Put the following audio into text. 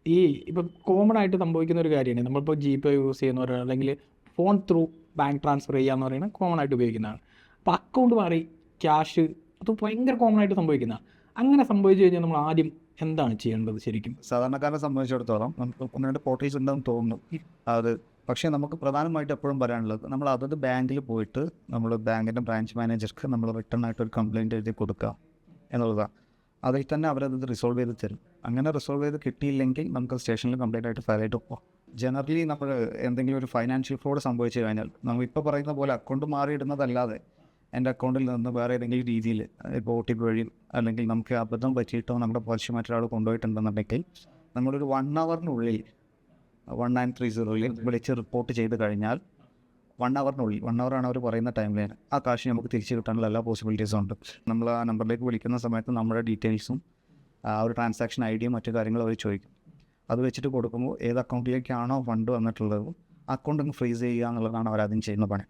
ഈ ഇപ്പം കോമൺ ആയിട്ട് സംഭവിക്കുന്ന ഒരു കാര്യമാണ്, നമ്മളിപ്പോൾ ജിപേ യൂസ് ചെയ്യുന്നവർ അല്ലെങ്കിൽ ഫോൺ ത്രൂ ബാങ്ക് ട്രാൻസ്ഫർ ചെയ്യുക എന്ന് പറയുന്നത് കോമൺ ആയിട്ട് ഉപയോഗിക്കുന്നതാണ്. അപ്പോൾ അക്കൗണ്ട് മാറി ക്യാഷ്, അത് ഭയങ്കര കോമൺ ആയിട്ട് സംഭവിക്കുന്നതാണ്. അങ്ങനെ സംഭവിച്ചു കഴിഞ്ഞാൽ നമ്മൾ ആദ്യം എന്താണ് ചെയ്യേണ്ടത് ശരിക്കും? സാധാരണക്കാരനെ സംബന്ധിച്ചിടത്തോളം നമുക്ക് ഒന്ന് രണ്ട് പോർട്ടൽസ് ഉണ്ടെന്ന് തോന്നുന്നു അത്. പക്ഷേ നമുക്ക് പ്രധാനമായിട്ട് എപ്പോഴും പറയാനുള്ളത്, നമ്മൾ അതത് ബാങ്കിൽ പോയിട്ട് നമ്മൾ ബാങ്കിൻ്റെ ബ്രാഞ്ച് മാനേജർക്ക് നമ്മൾ റിട്ടേൺ ആയിട്ട് ഒരു കംപ്ലയിൻറ്റ് എഴുതി കൊടുക്കുക എന്നുള്ളതാണ്. അതിൽ തന്നെ അവരത് റിസോൾവ് ചെയ്ത് തരും. അങ്ങനെ റിസോൾവ് ചെയ്ത് കിട്ടിയില്ലെങ്കിൽ നമുക്ക് സ്റ്റേഷനിൽ കംപ്ലയിൻ്റ് ആയിട്ട് ഫയൽ ചെയ്ത് പോകാം. ജനറലി നമ്മൾ എന്തെങ്കിലും ഒരു ഫൈനാൻഷ്യൽ ഫ്രോഡ് സംഭവിച്ചു കഴിഞ്ഞാൽ നമ്മൾ ഇപ്പോൾ പറയുന്ന പോലെ അക്കൗണ്ട് മാറിയിടുന്നതല്ലാതെ എൻ്റെ അക്കൗണ്ടിൽ നിന്ന് വേറെ ഏതെങ്കിലും രീതിയിൽ ഇപ്പോൾ OTP വഴി അല്ലെങ്കിൽ നമുക്ക് അബദ്ധം പറ്റിയിട്ടോ നമ്മുടെ പോളിസി മറ്റൊരാൾ കൊണ്ടുപോയിട്ടുണ്ടെന്നുണ്ടെങ്കിൽ നമ്മളൊരു 1 ഹവറിനുള്ളിൽ 1930 വിളിച്ച് റിപ്പോർട്ട് ചെയ്ത് കഴിഞ്ഞാൽ 1 ഹവറിനുള്ളിൽ, 1 ഹവറാണ് അവർ പറയുന്ന ടൈം ലൈൻ, ആ കാശ് നമുക്ക് തിരിച്ച് കിട്ടാനുള്ള എല്ലാ പോസിബിലിറ്റീസും ഉണ്ട്. നമ്മൾ ആ നമ്പറിലേക്ക് വിളിക്കുന്ന സമയത്ത് നമ്മുടെ ഡീറ്റെയിൽസും ആ ഒരു ട്രാൻസാക്ഷൻ ഐഡിയും മറ്റു കാര്യങ്ങളും അവർ ചോദിക്കും. അത് വെച്ചിട്ട് കൊടുക്കുമ്പോൾ ഏത് അക്കൗണ്ടിലേക്കാണോ ഫണ്ട് വന്നിട്ടുള്ളത് അക്കൗണ്ട് ഒന്ന് ഫ്രീസ് ചെയ്യുക എന്നുള്ളതാണ് അവരാദ്യം ചെയ്യുന്ന പണി.